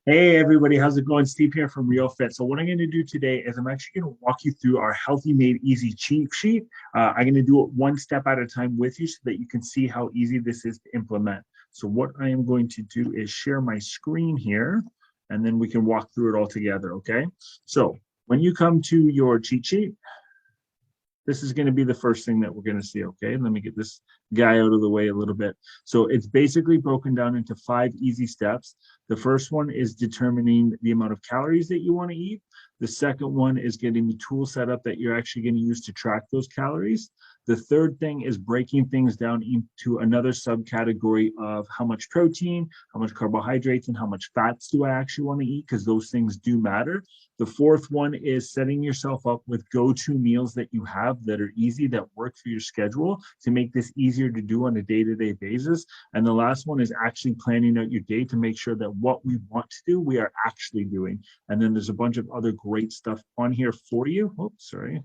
Hey everybody, how's it going? Steve here from Real Fit. So what I'm going to do today is I'm actually going to walk you through our Healthy Made Easy cheat sheet. I'm going to do it one step at a time with you so that you can see how easy this is to implement. So what I am going to do is share my screen here, and then we can walk through it all together, okay? So when you come to your cheat sheet, this is going to be the first thing that we're going to see, okay? Let me get this guy out of the way a little bit. So it's basically broken down into 5 easy steps. The first one is determining the amount of calories that you want to eat. The second one is getting the tool set up that you're actually going to use to track those calories. The third thing is breaking things down into another subcategory of how much protein, how much carbohydrates, and how much fats do I actually want to eat, because those things do matter. The fourth one is setting yourself up with go-to meals that you have that are easy, that work for your schedule to make this easier to do on a day-to-day basis. And the last one is actually planning out your day to make sure that what we want to do, we are actually doing. And then there's a bunch of other great stuff on here for you. Oops, sorry.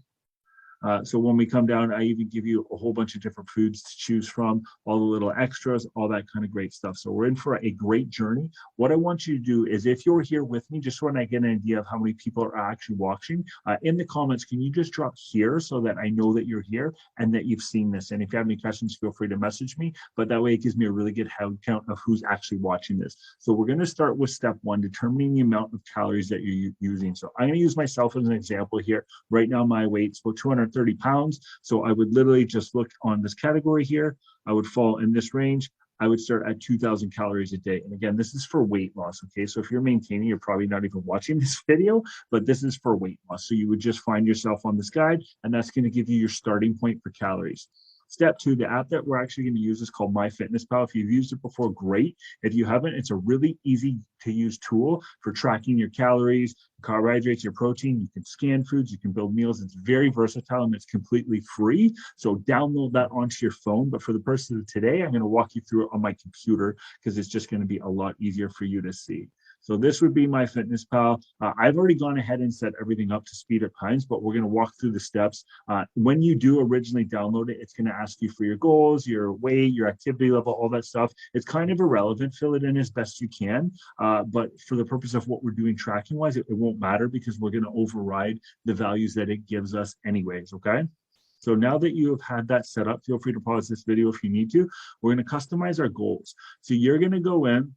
So when we come down, I even give you a whole bunch of different foods to choose from, all the little extras, all that kind of great stuff. So we're in for a great journey. What I want you to do is, if you're here with me, just so I get an idea of how many people are actually watching, in the comments, can you just drop here so that I know that you're here and that you've seen this? And if you have any questions, feel free to message me. But that way it gives me a really good head count of who's actually watching this. So we're going to start with step one, determining the amount of calories that you're using. So I'm going to use myself as an example here. Right now, my weight's about 230 pounds. So I would literally just look on this category here. I would fall in this range. I would start at 2,000 calories a day. And again, this is for weight loss, okay? So if you're maintaining, you're probably not even watching this video, but this is for weight loss. So you would just find yourself on this guide, and that's going to give you your starting point for calories. Step two, the app that we're actually going to use is called MyFitnessPal. If you've used it before, great. If you haven't, it's a really easy to use tool for tracking your calories, carbohydrates, your protein. You can scan foods, you can build meals. It's very versatile and it's completely free. So download that onto your phone. But for the purpose of today, I'm going to walk you through it on my computer because it's just going to be a lot easier for you to see. So this would be MyFitnessPal. I've already gone ahead and set everything up to speed up times, but we're going to walk through the steps. When you do originally download it, it's going to ask you for your goals, your weight, your activity level, all that stuff. It's kind of irrelevant. Fill it in as best you can. But for the purpose of what we're doing tracking wise, it won't matter because we're going to override the values that it gives us anyways, okay? So now that you have had that set up, feel free to pause this video if you need to. We're going to customize our goals. So you're going to go in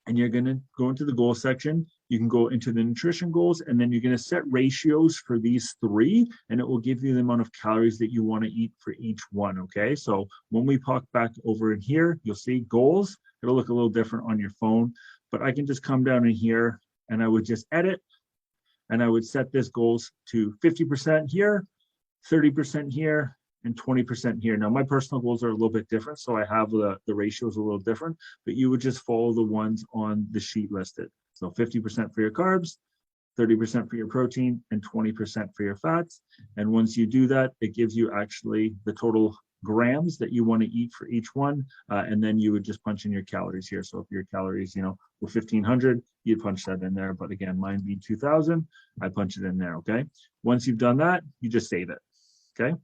and you're going to go into the goal section. You can go into the nutrition goals, and then you're going to set ratios for these three, and it will give you the amount of calories that you want to eat for each one, okay? So when we pop back over in here, you'll see goals. It'll look a little different on your phone, but I can just come down in here and I would just edit, and I would set this goals to 50% here, 30% here, and 20% here. Now, my personal goals are a little bit different, so I have the ratios a little different, but you would just follow the ones on the sheet listed. So 50% for your carbs, 30% for your protein, and 20% for your fats. And once you do that, it gives you actually the total grams that you want to eat for each one. And then you would just punch in your calories here. So if your calories, were 1,500, you'd punch that in there. But again, mine being 2,000, I punch it in there, okay? Once you've done that, you just save it, okay?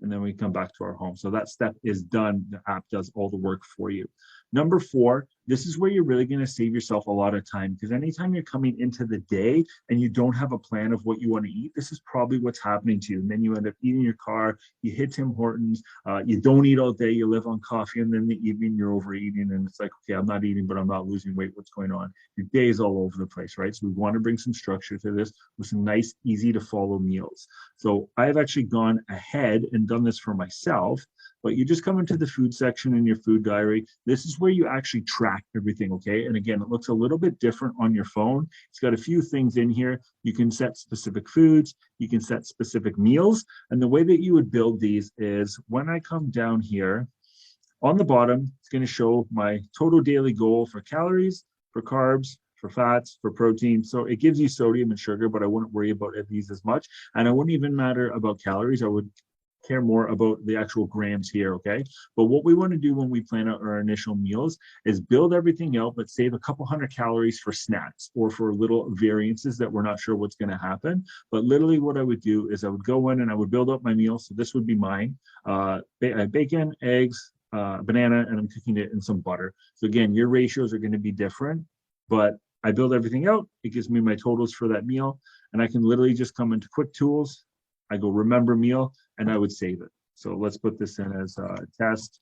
And then we come back to our home. So that step is done. The app does all the work for you. Number four, this is where you're really going to save yourself a lot of time, because anytime you're coming into the day and you don't have a plan of what you want to eat, this is probably what's happening to you. And then you end up eating your car, you hit Tim Hortons, you don't eat all day, you live on coffee, and then in the evening you're overeating and it's like, okay, I'm not eating, but I'm not losing weight. What's going on? Your day is all over the place, right? So we want to bring some structure to this with some nice, easy to follow meals. So I've actually gone ahead and done this for myself, but you just come into the food section in your food diary. This is where you actually track everything, okay? And again, it looks a little bit different on your phone. It's got a few things in here. You can set specific foods, you can set specific meals. And the way that you would build these is when I come down here, on the bottom, it's going to show my total daily goal for calories, for carbs, for fats, for protein. So it gives you sodium and sugar, but I wouldn't worry about these as much. And I wouldn't even matter about calories. I would care more about the actual grams here, okay? But what we want to do when we plan out our initial meals is build everything out, but save a couple hundred calories for snacks or for little variances that we're not sure what's going to happen. But literally what I would do is I would go in and I would build up my meal. So this would be mine, bacon, eggs, banana, and I'm cooking it in some butter. So again, your ratios are going to be different, but I build everything out. It gives me my totals for that meal. And I can literally just come into quick tools. I go remember meal and I would save it. So let's put this in as a test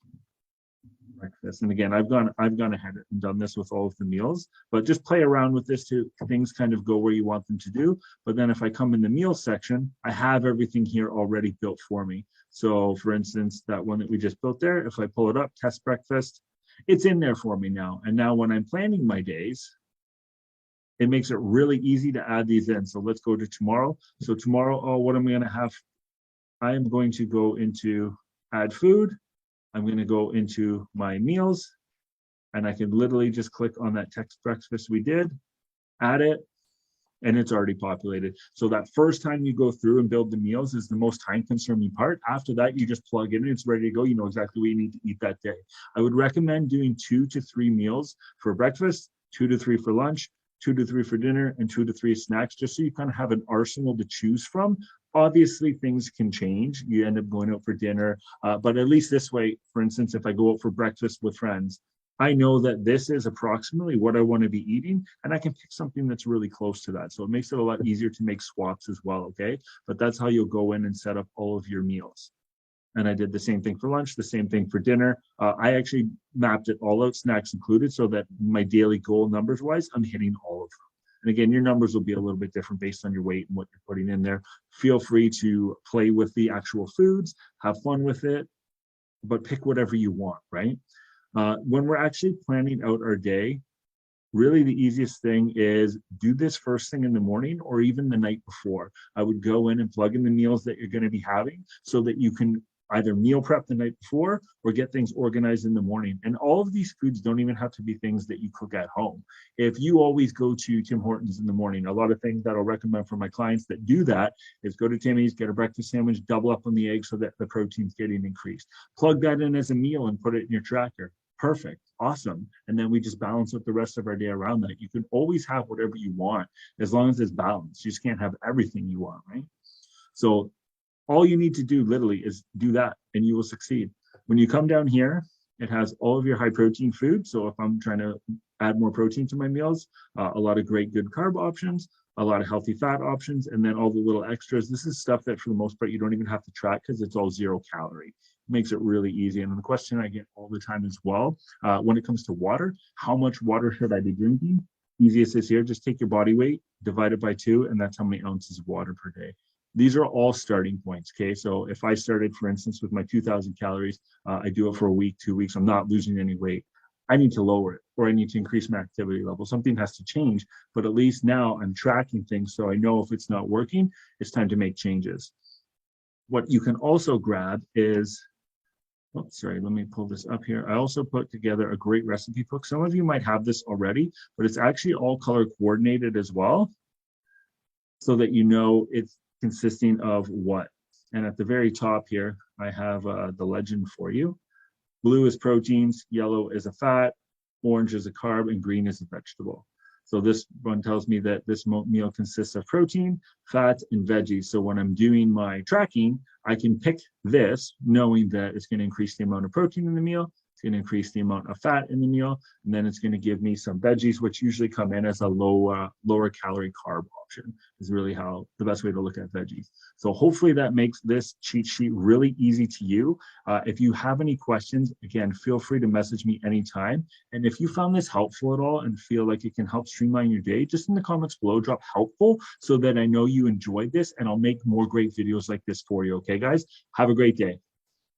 breakfast. And again, I've gone ahead and done this with all of the meals, but just play around with this to things kind of go where you want them to do. But then if I come in the meal section, I have everything here already built for me. So for instance, that one that we just built there, if I pull it up, test breakfast, it's in there for me now. And now when I'm planning my days, it makes it really easy to add these in. So let's go to tomorrow. So tomorrow, oh, what am I going to have? I am going to go into add food. I'm going to go into my meals, and I can literally just click on that text breakfast we did, add it, and it's already populated. So that first time you go through and build the meals is the most time consuming part. After that, you just plug in and it's ready to go. You know exactly what you need to eat that day. I would recommend doing 2 to 3 meals for breakfast, 2 to 3 for lunch, 2 to 3 for dinner, and 2 to 3 snacks, just so you kind of have an arsenal to choose from. Obviously, things can change. You end up going out for dinner, but at least this way, for instance, if I go out for breakfast with friends, I know that this is approximately what I want to be eating, and I can pick something that's really close to that. So it makes it a lot easier to make swaps as well, okay? But that's how you'll go in and set up all of your meals. And I did the same thing for lunch, the same thing for dinner. I actually mapped it all out, snacks included, so that my daily goal numbers wise, I'm hitting all of them. And again, your numbers will be a little bit different based on your weight and what you're putting in there. Feel free to play with the actual foods, have fun with it, but pick whatever you want, right? When we're actually planning out our day, really the easiest thing is do this first thing in the morning or even the night before. I would go in and plug in the meals that you're going to be having so that you can either meal prep the night before or get things organized in the morning. And all of these foods don't even have to be things that you cook at home. If you always go to Tim Hortons in the morning, a lot of things that I'll recommend for my clients that do that is go to Timmy's, get a breakfast sandwich, double up on the egg so that the protein's getting increased. Plug that in as a meal and put it in your tracker. Perfect. Awesome. And then we just balance out the rest of our day around that. You can always have whatever you want as long as it's balanced. You just can't have everything you want, right? So all you need to do literally is do that and you will succeed. When you come down here, it has all of your high protein food. So if I'm trying to add more protein to my meals, a lot of great good carb options, a lot of healthy fat options, and then all the little extras. This is stuff that for the most part, you don't even have to track because it's all 0 calorie. It makes it really easy. And the question I get all the time as well, when it comes to water, how much water should I be drinking? Easiest is here, just take your body weight, divide it by 2, and that's how many ounces of water per day. These are all starting points, okay? So if I started, for instance, with my 2,000 calories, I do it for a week, 2 weeks, I'm not losing any weight. I need to lower it or I need to increase my activity level. Something has to change, but at least now I'm tracking things so I know if it's not working, it's time to make changes. What you can also grab is, oh, sorry, let me pull this up here. I also put together a great recipe book. Some of you might have this already, but it's actually all color coordinated as well so that you know it's consisting of what. And at the very top here, I have the legend for you. Blue is proteins, yellow is a fat, orange is a carb, and green is a vegetable. So this one tells me that this meal consists of protein, fat, and veggies. So when I'm doing my tracking, I can pick this knowing that it's going to increase the amount of protein in the meal, it's going to increase the amount of fat in the meal, and then it's going to give me some veggies, which usually come in as a lower calorie carb option, is really how the best way to look at veggies. So hopefully that makes this cheat sheet really easy to you. If you have any questions, again, feel free to message me anytime. And if you found this helpful at all and feel like it can help streamline your day, just in the comments below, drop helpful so that I know you enjoyed this and I'll make more great videos like this for you. Okay, guys? Have a great day.